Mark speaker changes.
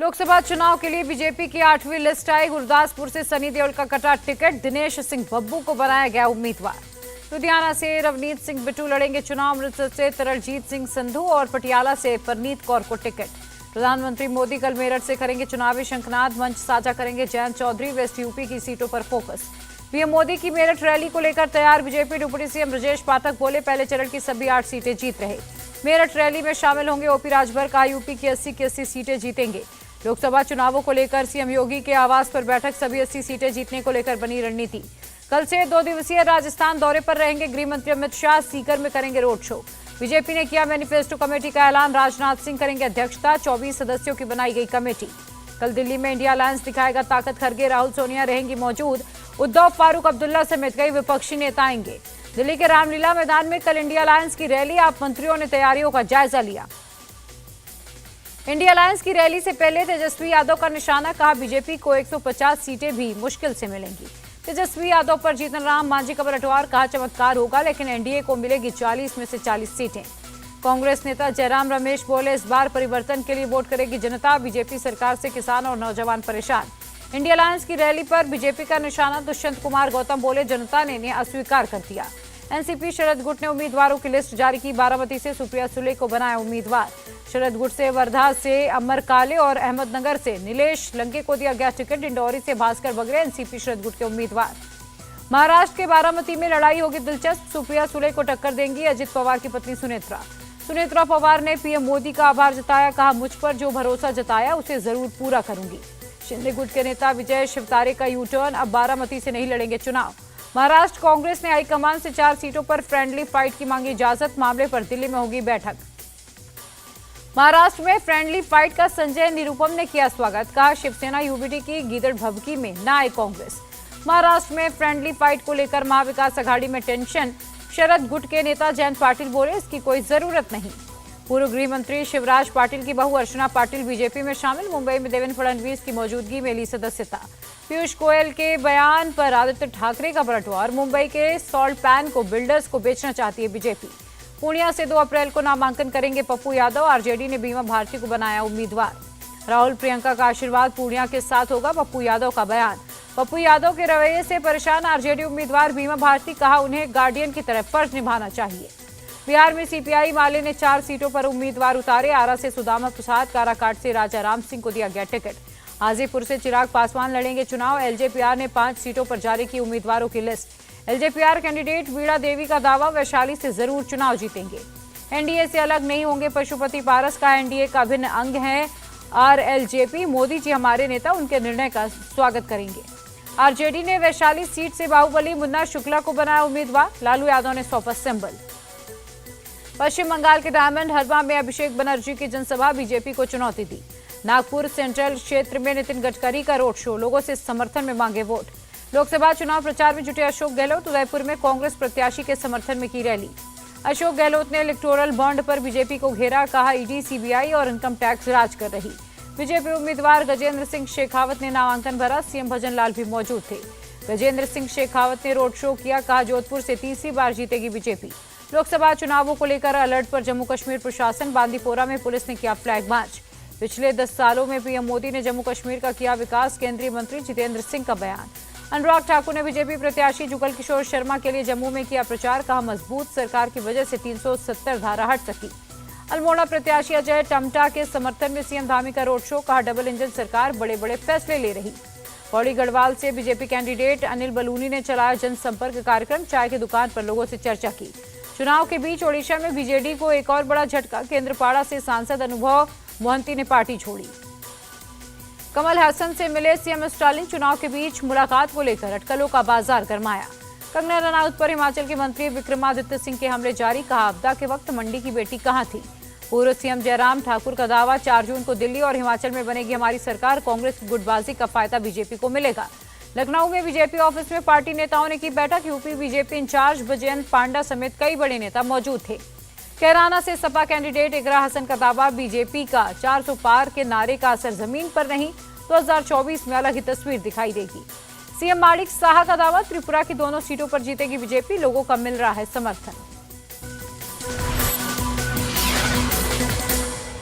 Speaker 1: लोकसभा चुनाव के लिए बीजेपी की 8वीं लिस्ट आई। गुरदासपुर से सनी देओल का कटा टिकट, दिनेश सिंह बब्बू को बनाया गया उम्मीदवार। लुधियाना से रवनीत सिंह बिट्टू लड़ेंगे चुनाव। अमृतसर से तरलजीत सिंह संधू और पटियाला से परनीत कौर को टिकट। प्रधानमंत्री मोदी कल मेरठ से करेंगे चुनावी शंखनाद, मंच साझा करेंगे जयंत चौधरी। वेस्ट यूपी की सीटों पर फोकस। पीएम मोदी की मेरठ रैली को लेकर तैयार BJP. Deputy CM Brajesh Pathak बोले, पहले चरण की सभी 8 सीटें जीत रहे। मेरठ रैली में शामिल होंगे ओपी राजभर। कहा, यूपी की 80 की 80 सीटें जीतेंगे। लोकसभा चुनावों को लेकर सीएम योगी के आवास पर बैठक, सभी 80 सीटें जीतने को लेकर बनी रणनीति। कल से 2 दिवसीय राजस्थान दौरे पर रहेंगे गृह मंत्री अमित शाह। सीकर में करेंगे रोड शो। बीजेपी ने किया मैनिफेस्टो कमेटी का ऐलान, राजनाथ सिंह करेंगे अध्यक्षता। 24 सदस्यों की बनाई गई कमेटी। कल दिल्ली में इंडिया अलायंस दिखाएगा ताकत। खरगे, राहुल, सोनिया रहेंगी मौजूद। उद्धव, फारूक अब्दुल्ला समेत कई विपक्षी नेता आएंगे। दिल्ली के रामलीला मैदान में कल इंडिया अलायंस की रैली। आप मंत्रियों ने तैयारियों का जायजा लिया। इंडिया अलायंस की रैली से पहले तेजस्वी यादव का निशाना। कहा, बीजेपी को 150 सीटें भी मुश्किल से मिलेंगी। तेजस्वी यादव पर जीतन राम मांझी का पलटवार। कहा, चमत्कार होगा लेकिन एनडीए को मिलेगी 40 में से 40 सीटें। कांग्रेस नेता जयराम रमेश बोले, इस बार परिवर्तन के लिए वोट करेगी जनता। बीजेपी सरकार से किसान और नौजवान परेशान। इंडिया अलायंस की रैली पर बीजेपी का निशाना। दुष्यंत कुमार गौतम बोले, जनता ने इन्हें अस्वीकार कर दिया। एनसीपी शरद गुट ने उम्मीदवारों की लिस्ट जारी की। बारामती से सुप्रिया सुले को बनाया उम्मीदवार। शरद गुट से वर्धा से अमर काले और अहमदनगर से नीलेश लंके को दिया गया टिकट। डिंडौरी से भास्कर बगरे एनसीपी शरद गुट के उम्मीदवार। महाराष्ट्र के बारामती में लड़ाई होगी दिलचस्प। सुप्रिया सुले को टक्कर देंगी अजित पवार की पत्नी सुनेत्रा पवार ने पीएम मोदी का आभार जताया। कहा, मुझ पर जो भरोसा जताया उसे जरूर पूरा करूंगी। शिंदे गुट के नेता विजय शिवतारे का यू टर्न, अब बारामती से नहीं लड़ेंगे चुनाव। महाराष्ट्र कांग्रेस ने हाईकमान से 4 सीटों पर फ्रेंडली फाइट की मांगी इजाजत। मामले पर दिल्ली में होगी बैठक। महाराष्ट्र में फ्रेंडली फाइट का संजय निरुपम ने किया स्वागत। कहा, शिवसेना यूबीडी की गीदड़ भभकी में न आए कांग्रेस। महाराष्ट्र में फ्रेंडली फाइट को लेकर महाविकास अघाड़ी में टेंशन। शरद गुट के नेता जयंत पाटिल बोले, इसकी कोई जरूरत नहीं। पूर्व गृह मंत्री शिवराज पाटिल की बहू अर्चना पाटिल बीजेपी में शामिल। मुंबई में देवेंद्र फडणवीस की मौजूदगी में ली सदस्यता। पीयूष गोयल के बयान पर आदित्य ठाकरे का पलटवार। मुंबई के सॉल्ट पैन को बिल्डर्स को बेचना चाहती है बीजेपी। पूर्णिया से 2 अप्रैल को नामांकन करेंगे पप्पू यादव। आरजेडी ने बीमा भारती को बनाया उम्मीदवार। राहुल प्रियंका का आशीर्वाद पूर्णिया के साथ होगा, पप्पू यादव का बयान। पप्पू यादव के रवैये से परेशान आरजेडी उम्मीदवार बीमा भारती। कहा, उन्हें गार्डियन की तरह फर्ज निभाना चाहिए। बिहार में सीपीआई माले ने 4 सीटों पर उम्मीदवार उतारे। आरा से सुदामा प्रसाद, काराकाट से राजा राम सिंह को दिया गया टिकट। हाजीपुर से चिराग पासवान लड़ेंगे चुनाव। एलजेपीआर ने 5 सीटों पर जारी की उम्मीदवारों की list. LJPR candidate Veena Devi का दावा, वैशाली से जरूर चुनाव जीतेंगे। एनडीए से अलग नहीं होंगे पशुपति पारस। का एनडीए का अभिन्न अंग है आरएलजेपी। मोदी जी हमारे नेता, उनके निर्णय का स्वागत करेंगे। आरजेडी ने वैशाली सीट से बाहुबली मुन्ना शुक्ला को बनाया उम्मीदवार। लालू यादव ने सौंपा सिंबल। पश्चिम बंगाल के डायमंड हरबा में अभिषेक बनर्जी की जनसभा, बीजेपी को चुनौती दी। नागपुर सेंट्रल क्षेत्र में नितिन गडकरी का रोड शो, लोगों से समर्थन में मांगे वोट। लोकसभा चुनाव प्रचार में जुटे अशोक गहलोत, उदयपुर में कांग्रेस प्रत्याशी के समर्थन में की रैली। अशोक गहलोत ने इलेक्टोरल बॉन्ड पर बीजेपी को घेरा। कहा, ईडी, सीबीआई और इनकम टैक्स राज कर रही। बीजेपी उम्मीदवार गजेंद्र सिंह शेखावत ने नामांकन भरा। सीएम भजन लाल भी मौजूद थे। गजेंद्र सिंह शेखावत ने रोड शो किया। कहा, जोधपुर से तीसरी बार जीतेगी बीजेपी। लोकसभा चुनावों को लेकर अलर्ट पर जम्मू कश्मीर प्रशासन। बांदीपोरा में पुलिस ने किया फ्लैग मार्च। पिछले 10 सालों में पीएम मोदी ने जम्मू कश्मीर का किया विकास, केंद्रीय मंत्री जितेंद्र सिंह का बयान। अनुराग ठाकुर ने बीजेपी प्रत्याशी जुगल किशोर शर्मा के लिए जम्मू में किया प्रचार। कहा, मजबूत सरकार की वजह से 370 धारा हट सकी। अल्मोड़ा प्रत्याशी अजय टमटा के समर्थन में सीएम धामी का रोड शो। कहा, डबल इंजन सरकार बड़े बड़े फैसले ले रही। पौड़ी गढ़वाल से बीजेपी कैंडिडेट अनिल बलूनी ने चलाया जनसंपर्क कार्यक्रम। चाय की दुकान पर लोगों से चर्चा की। चुनाव के बीच ओडिशा में बीजेडी को एक और बड़ा झटका। केंद्रपाड़ा से सांसद अनुभव मोहंती ने पार्टी छोड़ी। कमल हसन से मिले सीएम स्टालिन। चुनाव के बीच मुलाकात को लेकर अटकलों का बाजार गरमाया। कंगना रनौत पर हिमाचल के मंत्री विक्रमादित्य सिंह के हमले जारी। कहा, आपदा के वक्त मंडी की बेटी कहां थी। पूर्व सीएम जयराम ठाकुर का दावा, 4 जून को दिल्ली और हिमाचल में बनेगी हमारी सरकार। कांग्रेस की गुटबाजी का फायदा बीजेपी को मिलेगा। लखनऊ में बीजेपी ऑफिस में पार्टी नेताओं ने की बैठक। यूपी बीजेपी इंचार्ज बजयंत पांडा समेत कई बड़े नेता मौजूद थे। कैराना से सपा कैंडिडेट इकरा हसन का दावा, बीजेपी का 400 पार के नारे का असर जमीन पर नहीं, 2024 में अलग ही तस्वीर दिखाई देगी। सीएम माणिक साहा का दावा, त्रिपुरा की दोनों सीटों पर जीतेगी बीजेपी। लोगों का मिल रहा है समर्थन।